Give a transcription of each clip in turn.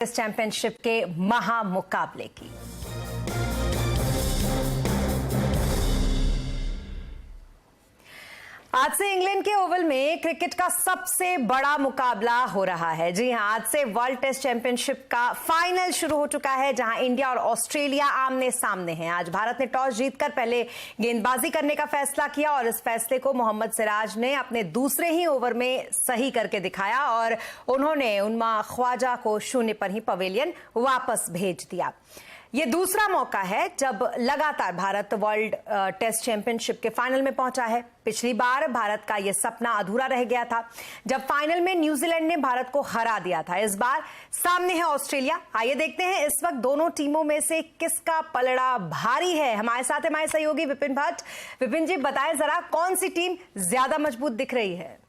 इस चैंपियनशिप के महामुकाबले की। आज से इंग्लैंड के ओवल में क्रिकेट का सबसे बड़ा मुकाबला हो रहा है। जी हां, आज से वर्ल्ड टेस्ट चैंपियनशिप का फाइनल शुरू हो चुका है, जहां इंडिया और ऑस्ट्रेलिया आमने सामने हैं। आज भारत ने टॉस जीतकर पहले गेंदबाजी करने का फैसला किया और इस फैसले को मोहम्मद सिराज ने अपने दूसरे ही ओवर में सही करके दिखाया और उन्होंने उम्मा ख्वाजा को 0 पर ही पवेलियन वापस भेज दिया। ये दूसरा मौका है जब लगातार भारत वर्ल्ड टेस्ट चैंपियनशिप के फाइनल में पहुंचा है। पिछली बार भारत का यह सपना अधूरा रह गया था जब फाइनल में न्यूजीलैंड ने भारत को हरा दिया था। इस बार सामने है ऑस्ट्रेलिया। आइए देखते हैं इस वक्त दोनों टीमों में से किसका पलड़ा भारी है। हमारे साथ हमारे सहयोगी विपिन भट्ट। विपिन जी, बताएं जरा कौन सी टीम ज्यादा मजबूत दिख रही है?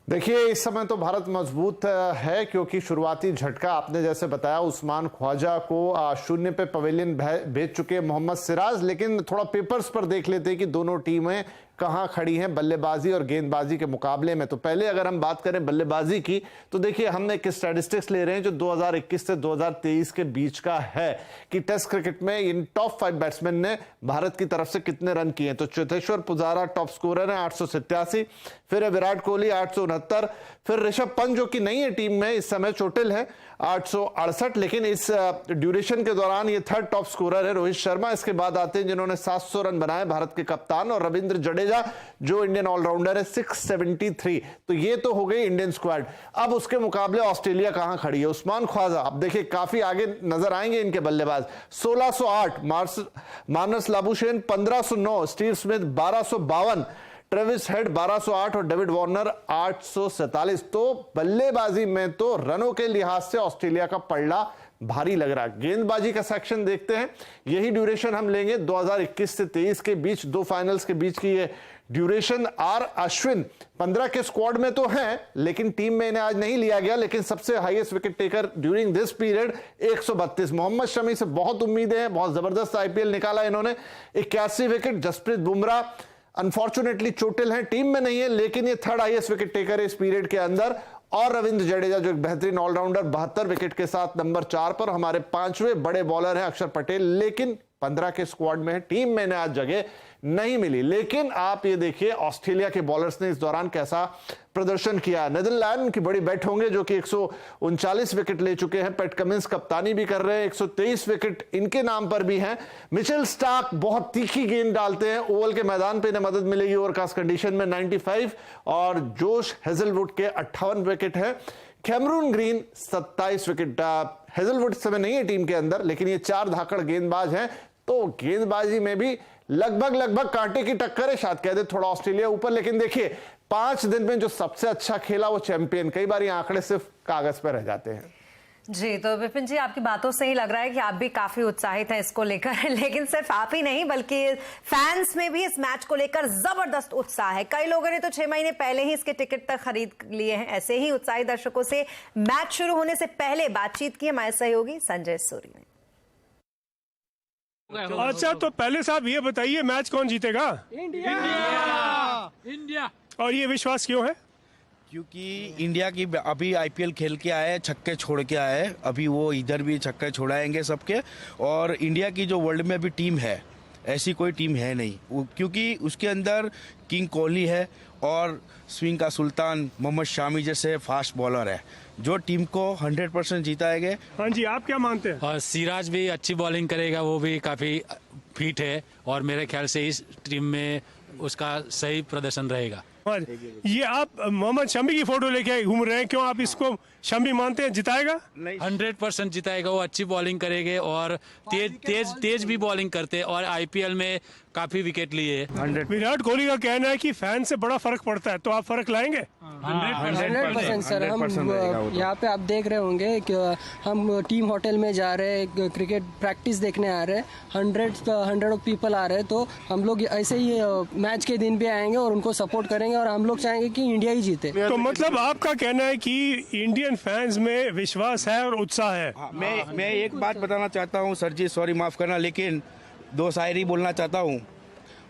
देखिए, इस समय तो भारत मजबूत है क्योंकि शुरुआती झटका आपने जैसे बताया, उस्मान ख्वाजा को 0 पे पवेलियन भेज चुके मोहम्मद सिराज। लेकिन थोड़ा पेपर्स पर देख लेते हैं कि दोनों टीमें कहां खड़ी हैं बल्लेबाजी और गेंदबाजी के मुकाबले में। तो पहले अगर हम बात करें बल्लेबाजी की, तो देखिए हम एक स्टैटिस्टिक्स ले रहे हैं जो 2021 से 2023 के बीच का है कि टेस्ट क्रिकेट में इन टॉप 5 बैट्समैन ने भारत की तरफ से कितने रन किए। तो चेतेश्वर पुजारा टॉप स्कोरर है 887, फिर है विराट कोहली 869, फिर ऋषभ पंत जो कि नहीं है टीम में, इस समय चोटिल है 868। लेकिन इस ड्यूरेशन के दौरान ये थर्ड टॉप स्कोरर है रोहित शर्मा। इसके बाद आते हैं जिन्होंने 700 रन बनाए भारत के कप्तान, और रविंद्र जडेजा जो इंडियन ऑलराउंडर है 673। तो ये तो हो गई इंडियन स्क्वाड। अब उसके मुकाबले ऑस्ट्रेलिया कहां खड़ी है? उस्मान ख्वाजा अब देखिए काफी आगे नजर आएंगे इनके बल्लेबाज। 1608 Marnus Labuschagne, 1509 Steve Smith, 1252 Travis head, 1208 और डेविड वार्नर 847। तो बल्लेबाजी में तो रनों के लिहाज से ऑस्ट्रेलिया का पलड़ा भारी लग रहा है। गेंदबाजी का सेक्शन देखते हैं, यही ड्यूरेशन हम लेंगे 2021 से 23 के बीच, दो फाइनल्स के बीच की ये ड्यूरेशन। आर अश्विन 15 के स्क्वाड में तो हैं, लेकिन टीम में इन्हें आज नहीं लिया गया। लेकिन सबसे highest wicket taker during this period 132। Mohammed Shami से बहुत उम्मीदें हैं, बहुत जबरदस्त आईपीएल निकाला इन्होंने, 81 विकेट। जसप्रीत बुमराह अनफॉर्चुनेटली चोटिल हैं, टीम में नहीं है, लेकिन ये थर्ड हाईएस्ट विकेट टेकर है इस पीरियड के अंदर। और रविंद्र जडेजा जो एक बेहतरीन ऑलराउंडर 72 विकेट के साथ नंबर 4 पर। हमारे 5वें बड़े बॉलर हैं अक्षर पटेल, लेकिन 15 के स्क्वाड में है, टीम में आज जगह नहीं मिली। लेकिन आप ये देखिए ऑस्ट्रेलिया के बॉलर्स ने इस दौरान कैसा प्रदर्शन किया। नेदरलैंड की बड़ी बैट होंगे जो कि 139 विकेट ले चुके हैं। पैट कमिंस कप्तानी भी कर रहे हैं, 123 विकेट इनके नाम पर भी हैं। मिचेल स्टार्क बहुत तीखी गेंद डालते हैं, ओवल के मैदान पे इन्हें मदद मिलेगी ओवरकास्ट कंडीशन में 95, और जोश हेजलवुड के 58 विकेट है। Cameron Green 27 wicket. हेजलवुड इस समय नहीं है टीम के अंदर, लेकिन ये 4 धाकड़ गेंदबाज हैं। तो गेंदबाजी में भी लगभग कांटे की टक्कर है, शायद कह दे थोड़ा ऑस्ट्रेलिया ऊपर। लेकिन देखिए 5 दिन में जो सबसे अच्छा खेला वो चैंपियन। कई बार ये आंकड़े सिर्फ कागज पर रह जाते हैं। जी, तो विपिन जी, आपकी बातों से ही लग रहा है कि आप भी काफी उत्साहित हैं इसको लेकर। लेकिन सिर्फ आप ही नहीं, बल्कि फैंस में भी इस मैच को लेकर जबरदस्त उत्साह है। कई लोगों ने तो 6 महीने पहले ही इसके टिकट तक खरीद लिए हैं। ऐसे ही उत्साहित दर्शकों से मैच शुरू होने से पहले बातचीत की हमारे सहयोगी संजय सूरी ने। अच्छा, तो पहले साहब ये बताइए मैच कौन जीतेगा? इंडिया। और ये विश्वास क्यों है? क्योंकि इंडिया की अभी आईपीएल खेल के आए, छक्के छोड़ के आए, अभी वो इधर भी छक्के छोड़ाएंगे सबके। और इंडिया की जो वर्ल्ड में अभी टीम है, ऐसी कोई टीम है नहीं, क्योंकि उसके अंदर किंग कोहली है और स्विंग का सुल्तान मोहम्मद शामी जैसे फास्ट बॉलर है जो टीम को 100% जीताएंगे। हाँ जी, आप क्या मानते हैं? और सिराज भी अच्छी बॉलिंग करेगा, वो भी काफ़ी फिट है और मेरे ख्याल से इस टीम में उसका सही प्रदर्शन रहेगा। ये आप मोहम्मद शमी की फोटो लेके घूम रहे हैं, क्यों आप इसको शमी मानते हैं जिताएगा? 100% जिताएगा, वो अच्छी बॉलिंग करेंगे और तेज भी बॉलिंग करते हैं और आईपीएल में काफी विकेट लिए। विराट कोहली का कहना है कि फैन से बड़ा फर्क पड़ता है, तो आप फर्क लाएंगे? 100% सर। हम यहाँ पे आप देख रहे होंगे कि हम टीम होटल में जा रहे हैं, क्रिकेट प्रैक्टिस देखने आ रहे हैं, 100 ऑफ पीपल आ रहे हैं। तो हम लोग ऐसे ही मैच के दिन भी आएंगे और उनको सपोर्ट करेंगे और हम लोग चाहेंगे कि इंडिया ही जीते। तो मतलब आपका कहना है कि इंडियन फैंस में विश्वास है और उत्साह है। मैं एक बात बताना चाहता हूँ सर जी, सॉरी माफ करना, लेकिन 2 शायरी बोलना चाहता हूँ।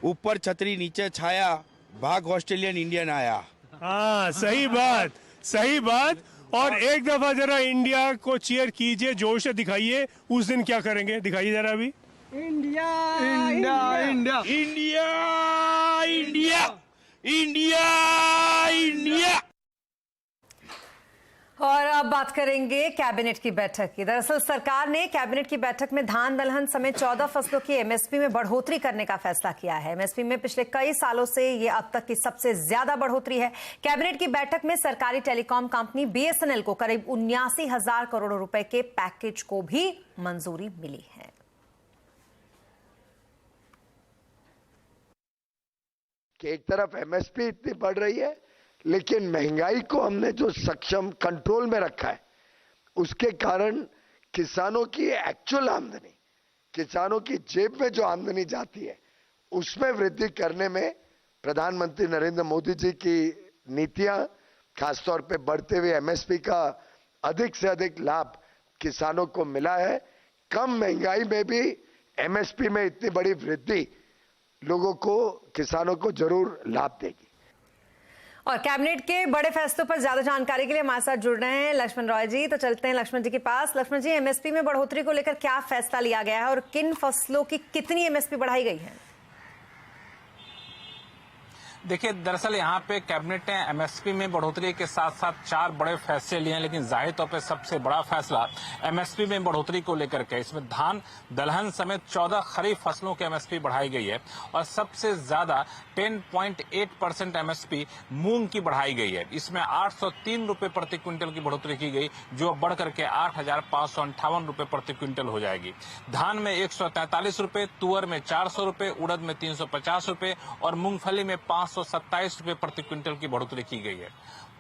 ऊपर छतरी नीचे छाया, भाग ऑस्ट्रेलियन इंडियन आया। हाँ, सही बात। और एक दफा जरा इंडिया को चीयर कीजिए, जोश से दिखाइए उस दिन क्या करेंगे, दिखाइए जरा अभी। India India India India India India India. और अब बात करेंगे कैबिनेट की बैठक की। दरअसल सरकार ने कैबिनेट की बैठक में धान दलहन समेत 14 फसलों की एमएसपी में बढ़ोतरी करने का फैसला किया है। एमएसपी में पिछले कई सालों से ये अब तक की सबसे ज्यादा बढ़ोतरी है। कैबिनेट की बैठक में सरकारी टेलीकॉम कंपनी बीएसएनएल को करीब 79,000 करोड़ रुपए के पैकेज को भी मंजूरी मिली है। कि एक तरफ एमएसपी इतनी बढ़ रही है, लेकिन महंगाई को हमने जो सक्षम कंट्रोल में रखा है, उसके कारण किसानों की एक्चुअल आमदनी, किसानों की जेब में जो आमदनी जाती है, उसमें वृद्धि करने में प्रधानमंत्री नरेंद्र मोदी जी की नीतियां, खासतौर पे बढ़ते हुए एमएसपी का अधिक से अधिक लाभ किसानों को मिला है। कम महंगाई में भी एमएसपी में इतनी बड़ी वृद्धि लोगों को, किसानों को जरूर लाभ देगी। और कैबिनेट के बड़े फैसलों पर ज्यादा जानकारी के लिए हमारे साथ जुड़ रहे हैं लक्ष्मण रॉय जी। तो चलते हैं लक्ष्मण जी के पास। लक्ष्मण जी, एमएसपी में बढ़ोतरी को लेकर क्या फैसला लिया गया है और किन फसलों की कितनी एमएसपी बढ़ाई गई है? देखिए, दरअसल यहाँ पे कैबिनेट ने एमएसपी में बढ़ोतरी के साथ साथ 4 बड़े फैसले लिए हैं, लेकिन जाहिर तौर पे सबसे बड़ा फैसला एमएसपी में बढ़ोतरी को लेकर के। इसमें धान दलहन समेत 14 खरीफ फसलों की एमएसपी बढ़ाई गई है और सबसे ज्यादा 10.8% एमएसपी मूंग की बढ़ाई गई है। इसमें 803 रुपए प्रति क्विंटल की बढ़ोतरी की गई, जो बढ़ करके 8,558 रुपए प्रति क्विंटल हो जाएगी। धान में 143 रुपए, तुअर में 400 रुपए, उड़द में 350 रुपए और मूंगफली में 527 रुपए प्रति क्विंटल की बढ़ोतरी की गई है।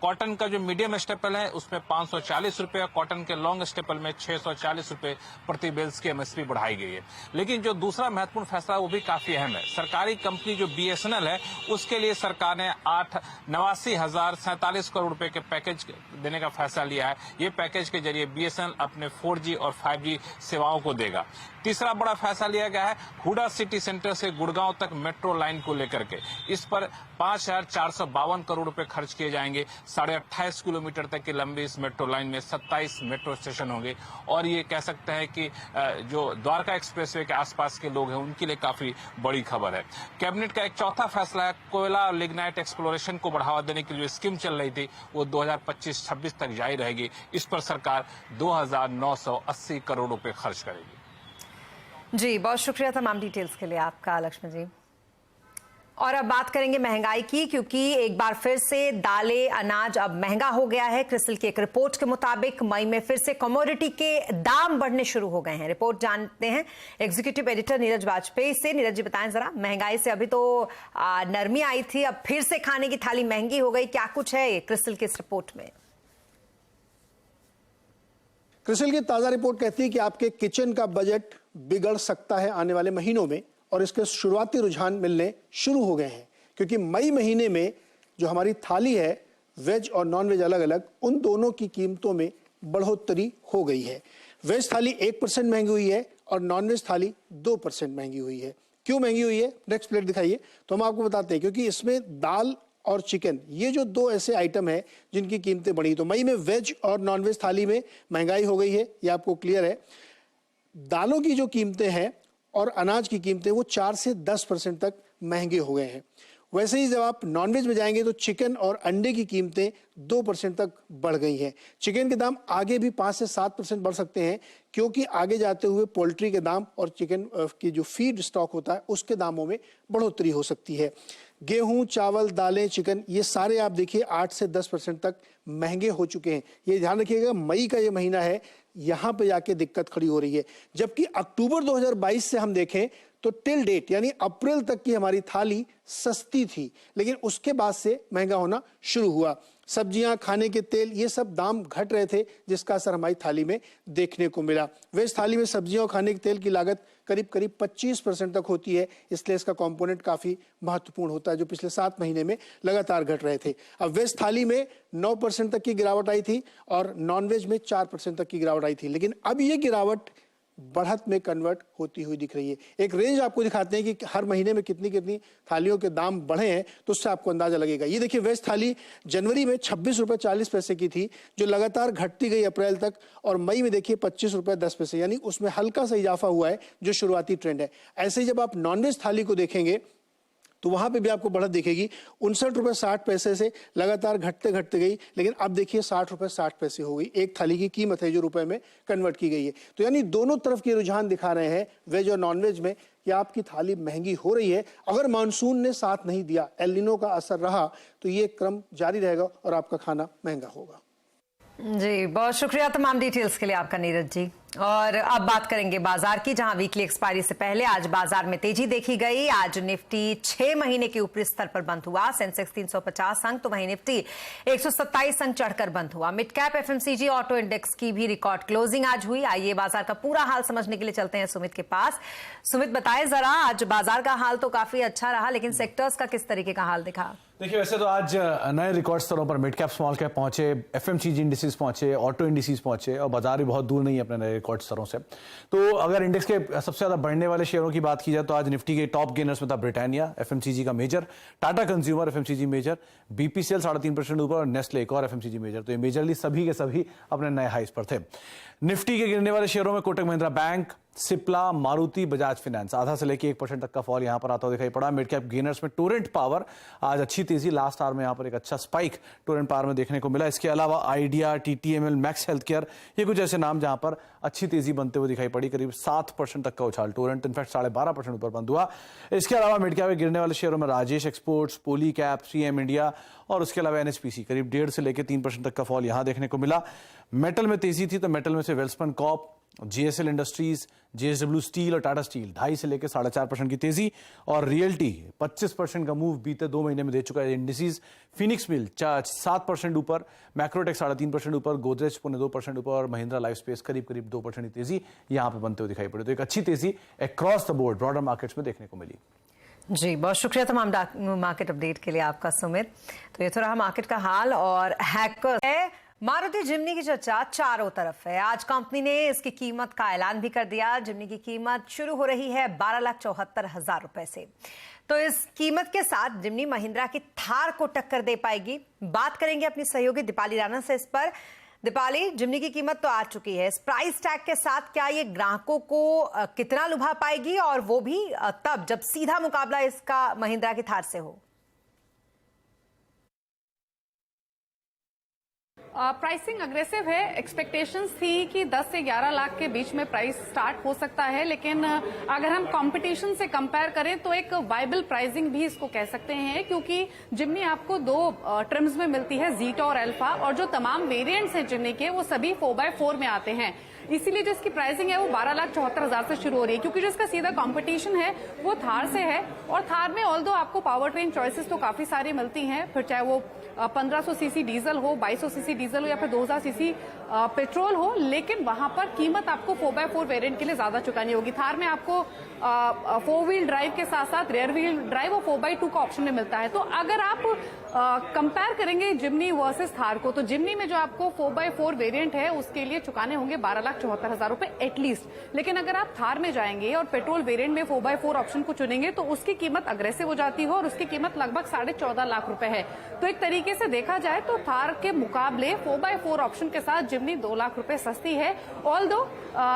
कॉटन का जो मीडियम स्टेपल है उसमें 540 रुपए और कॉटन के लॉन्ग स्टेपल में 640 रुपए प्रति बेल्स की एमएसपी बढ़ाई गई है। लेकिन जो दूसरा महत्वपूर्ण फैसला वो भी काफी अहम है। सरकारी कंपनी जो बीएसएनएल है उसके लिए सरकार ने 89,047 करोड़ रुपए के पैकेज देने का फैसला लिया है। ये पैकेज के जरिए बीएसएनएल अपने 4G और 5G सेवाओं को देगा। तीसरा बड़ा फैसला लिया गया है हुडा सिटी सेंटर से गुड़गांव तक मेट्रो लाइन को लेकर के। इस पर 5,452 करोड़ रुपए खर्च किए जाएंगे। 28.5 किलोमीटर तक की लंबी इस मेट्रो लाइन में 27 मेट्रो स्टेशन होंगे और ये कह सकते हैं कि जो द्वारका एक्सप्रेसवे के आसपास के लोग हैं उनके लिए काफी बड़ी खबर है। कैबिनेट का एक चौथा फैसला है कोयला और लिग्नाइट एक्सप्लोरेशन को बढ़ावा देने की जो स्कीम चल रही थी वो 2025-26 तक जारी रहेगी। इस पर सरकार 2,980 करोड़ रुपए खर्च करेगी। जी, बहुत शुक्रिया तमाम डिटेल्स के लिए आपका लक्ष्मण जी। और अब बात करेंगे महंगाई की, क्योंकि एक बार फिर से दालें अनाज अब महंगा हो गया है। क्रिसिल की एक रिपोर्ट के मुताबिक मई में फिर से कमोडिटी के दाम बढ़ने शुरू हो गए हैं। रिपोर्ट जानते हैं एग्जीक्यूटिव एडिटर नीरज वाजपेयी से। नीरज जी, बताएं जरा, महंगाई से अभी तो नरमी आई थी, अब फिर से खाने की थाली महंगी हो गई, क्या कुछ है क्रिसिल की इस रिपोर्ट में? क्रिसिल की ताजा रिपोर्ट कहती है कि आपके किचन का बजट बिगड़ सकता है आने वाले महीनों में और इसके शुरुआती रुझान मिलने शुरू हो गए हैं, क्योंकि मई महीने में जो हमारी थाली है, वेज और नॉन वेज अलग अलग, उन दोनों की कीमतों में बढ़ोतरी हो गई है। वेज थाली 1% महंगी हुई है और नॉन वेज थाली 2% महंगी हुई है। क्यों महंगी हुई है, नेक्स्ट प्लेट दिखाइए, तो हम आपको बताते हैं। क्योंकि इसमें दाल और चिकन, ये जो 2 ऐसे आइटम हैं जिनकी कीमतें बढ़ी। तो मई में वेज और नॉन वेज थाली में महंगाई हो गई है, ये आपको क्लियर है। दालों की जो कीमतें हैं और अनाज की कीमतें वो 4 से 10% तक महंगे हो गए हैं। वैसे ही जब आप नॉनवेज में जाएंगे तो चिकन और अंडे की कीमतें 2% तक बढ़ गई हैं। चिकन के दाम आगे भी 5 से 7% बढ़ सकते हैं, क्योंकि आगे जाते हुए पोल्ट्री के दाम और चिकन की जो फीड स्टॉक होता है उसके दामों में बढ़ोतरी हो सकती है। गेहूं, चावल, दालें, चिकन, ये सारे आप देखिए 8 से 10% तक महंगे हो चुके हैं। ये ध्यान रखिएगा, मई का ये महीना है, यहां पे जाके दिक्कत खड़ी हो रही है। जबकि अक्टूबर 2022 से हम देखें तो टिल डेट यानी अप्रैल तक की हमारी थाली सस्ती थी, लेकिन उसके बाद से महंगा होना शुरू हुआ। सब्जियां, खाने के तेल, ये सब दाम घट रहे थे, जिसका असर हमारी थाली में देखने को मिला। वेज थाली में सब्जियों और खाने के तेल की लागत करीब 25% तक होती है, इसलिए इसका कंपोनेंट काफी महत्वपूर्ण होता है, जो पिछले 7 महीने में लगातार घट रहे थे। अब वेज थाली में 9% तक की गिरावट आई थी और नॉन वेज में 4% तक की गिरावट आई थी। लेकिन अब ये गिरावट बढ़त में कन्वर्ट होती हुई दिख रही है। एक रेंज आपको दिखाते हैं कि हर महीने में कितनी कितनी थालियों के दाम बढ़े हैं, तो उससे आपको अंदाजा लगेगा। ये देखिए, वेज थाली जनवरी में 26 रुपए 40 पैसे की थी, जो लगातार घटती गई अप्रैल तक, और मई में देखिए 25 रुपए 10 पैसे, यानी उसमें हल्का सा इजाफा हुआ है, जो शुरुआती ट्रेंड है। ऐसे ही जब आप नॉनवेज थाली को देखेंगे तो वहां पे भी आपको बढ़त दिखेगी। 59 रुपए 60 पैसे से लगातार घटते घटते गई, लेकिन अब देखिए 60 रुपए 60 पैसे हो गई। एक थाली की कीमत है जो रुपए में कन्वर्ट की गई है। तो यानी दोनों तरफ के रुझान दिखा रहे हैं, वेज और नॉनवेज में, कि आपकी थाली महंगी हो रही है। अगर मानसून ने साथ नहीं दिया, एल नीनो का असर रहा, तो ये क्रम जारी रहेगा और आपका खाना महंगा होगा। जी, बहुत शुक्रिया तमाम डिटेल्स के लिए आपका, नीरज जी। और अब बात करेंगे बाजार की, जहां वीकली एक्सपायरी से पहले आज बाजार में तेजी देखी गई। आज निफ्टी 6 महीने के ऊपरी स्तर पर बंद हुआ। सेंसेक्स 350 अंक, तो वहीं निफ्टी 127 अंक चढ़कर बंद हुआ। Mid cap FMCG auto index की भी रिकॉर्ड क्लोजिंग आज हुई। आइए बाजार का पूरा हाल समझने के लिए चलते हैं सुमित के पास। सुमित, बताएं जरा, आज बाजार का हाल तो काफी अच्छा रहा, लेकिन सेक्टर्स का किस तरीके का हाल दिखा? देखिए, वैसे तो आज नए रिकॉर्ड स्तरों पर मिड कैप स्मॉल कैप पहुंचे, एफएमसीजी इंडिसेस पहुंचे, ऑटो इंडिसेस पहुंचे, और बाजार भी बहुत दूर नहीं है अपने नए रिकॉर्ड स्तरों से। तो अगर इंडेक्स के सबसे ज्यादा बढ़ने वाले शेयरों की बात की जाए तो आज निफ्टी के टॉप गेनर्स में था ब्रिटानिया एफएमसीजी का major, Tata consumer FMCG major, BPCL 3.5% ऊपर, और नेस्ले एक और एफएमसीजी मेजर। तो ये मेजरली सभी के सभी अपने नए हाइस पर थे। निफ्टी के गिरने वाले शेयरों में कोटक महिंद्रा बैंक, सिप्ला, मारुति, बजाज फाइनेंस आधा से लेकर 1% तक का फॉल यहां पर आता हुआ दिखाई पड़ा। मिड कैप गेनर्स में टोरेंट पावर आज अच्छी तेजी, लास्ट आवर में यहां पर एक अच्छा स्पाइक टोरेंट पावर में देखने को मिला। इसके अलावा idea, TTML, max health care, ये कुछ ऐसे नाम जहां पर अच्छी तेजी बनते हुए दिखाई पड़ी। करीब 7% तक का उछाल, टोरेंट इनफैक्ट 12.5% ऊपर बंद हुआ। इसके अलावा मिड कैप गिरने वाले शेयरों में राजेश एक्सपोर्ट्स, पोली कैप, सीएम इंडिया, और उसके अलावा एनएचपीसी करीब 1.5 से लेकर 3% तक का फॉल यहां देखने को मिला। मेटल में तेजी थी, तो मेटल में से Welspun Corp, GSL industries, JSW steel और टाटा स्टील 2.5 से लेकर 4.5% की तेजी, और रियल्टी 25% का मूव बीते 2 महीने में दे चुका है इंडिसेस। फिनिक्स मिल 7% ऊपर, मैक्रोटेक 3.5% ऊपर, गोदरेज 2% ऊपर, और महिंद्रा लाइफ स्पेस करीब 2% की तेजी यहां पर बनते हुए दिखाई पड़ी। तो एक अच्छी तेजी across the board broader markets में देखने को मिली। जी, बहुत शुक्रिया तमाम मार्केट अपडेट के लिए आपका, सुमित। तो ये तो रहा मार्केट का हाल। और हैकर है मारुति जिम्नी की चर्चा चारों तरफ है। आज कंपनी ने इसकी कीमत का ऐलान भी कर दिया। जिम्नी की कीमत शुरू हो रही है 12,74,000 रुपए से। तो इस कीमत के साथ जिम्नी महिंद्रा की थार को टक्कर दे पाएगी। बात करेंगे अपनी सहयोगी दीपाली राणा से इस पर। दीपाली, जिम्नी की कीमत तो आ चुकी है, इस प्राइस टैग के साथ क्या ये ग्राहकों को कितना लुभा पाएगी, और वो भी तब जब सीधा मुकाबला इसका महिंद्रा की थार से हो? प्राइसिंग अग्रेसिव है। एक्सपेक्टेशंस थी कि 10 से 11 लाख के बीच में प्राइस स्टार्ट हो सकता है, लेकिन अगर हम कंपटीशन से कंपेयर करें तो एक वाइबल प्राइसिंग भी इसको कह सकते हैं, क्योंकि जिम्नी आपको 2 ट्रिम्स में मिलती है, जीटा और अल्फा, और जो तमाम वेरिएंट्स हैं जिम्नी के वो सभी 4x4 में आते हैं। इसीलिए जो इसकी प्राइसिंग है वो 12,74,000 से शुरू हो रही है, क्योंकि जो इसका सीधा कंपटीशन है वो थार से है। और थार में ऑल्दो आपको पावर ट्रेन चॉइसेस तो काफी सारी मिलती हैं, फिर चाहे वो 1500 सीसी डीजल हो, 2200 सीसी डीजल हो, या फिर 2000 सीसी पेट्रोल हो, लेकिन वहां पर कीमत आपको 4x4 वेरिएंट के लिए ज्यादा चुकानी होगी। थार में आपको 4 व्हील ड्राइव के साथ साथ रेयर व्हील ड्राइव और 4x2 का ऑप्शन में मिलता है। तो अगर आप कंपेयर करेंगे जिम्नी वर्सेस थार को, तो जिम्नी में जो आपको 4x4 वेरिएंट है उसके लिए चुकाने होंगे 12,74,000 रुपए एटलीस्ट। लेकिन अगर आप थार में जाएंगे और पेट्रोल वेरिएंट में 4x4 ऑप्शन को चुनेंगे तो उसकी कीमत अग्रेसिव हो जाती है, और उसकी कीमत लगभग 14.5 लाख रुपए है। तो एक तरीके से देखा जाए तो थार के मुकाबले 4x4 ऑप्शन के साथ जिम्नी 2 लाख रुपए सस्ती है। ऑल्दो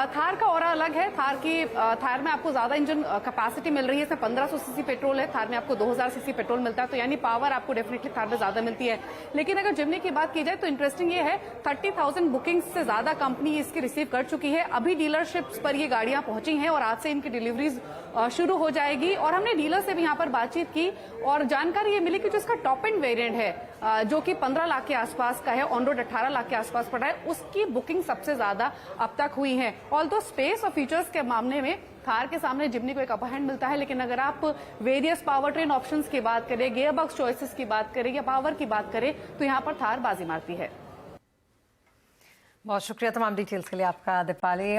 थार का और अलग है। थार में आपको ज्यादा इंजन कैपेसिटी मिल रही है, इसमें 1500 सीसी पेट्रोल है, थार में आपको 2000 सीसी पेट्रोल मिलता है, तो यानी पावर आपको डेफिनेटली थार में ज्यादा मिलती है। लेकिन अगर जिम्नी की बात की जाए तो इंटरेस्टिंग ये है, 30,000 बुकिंग्स से ज्यादा कंपनी इसकी रिसीव कर चुकी है। अभी डीलरशिप्स पर ये गाड़ियां पहुंची हैं और आज से इनकी डिलीवरीज शुरू हो जाएगी। और हमने डीलर से भी यहाँ पर बातचीत की और जानकारी ये मिली कि जो इसका टॉप एंड वेरिएंट है जो कि 15 लाख के आसपास का है, ऑन रोड 18 लाख के आसपास पड़ा है, उसकी बुकिंग सबसे ज्यादा अब तक हुई है। ऑल्दो स्पेस और फीचर्स के मामले में थार के सामने जिम्नी को एक अपर हैंड मिलता है, लेकिन अगर आप वेरियस पावर ट्रेन ऑप्शंस की बात करें, गियर बॉक्स चॉइसेस की बात करें या पावर की बात करें तो यहाँ पर थार बाजी मारती है। बहुत शुक्रिया तमाम डिटेल्स के लिए आपका, दीपाली।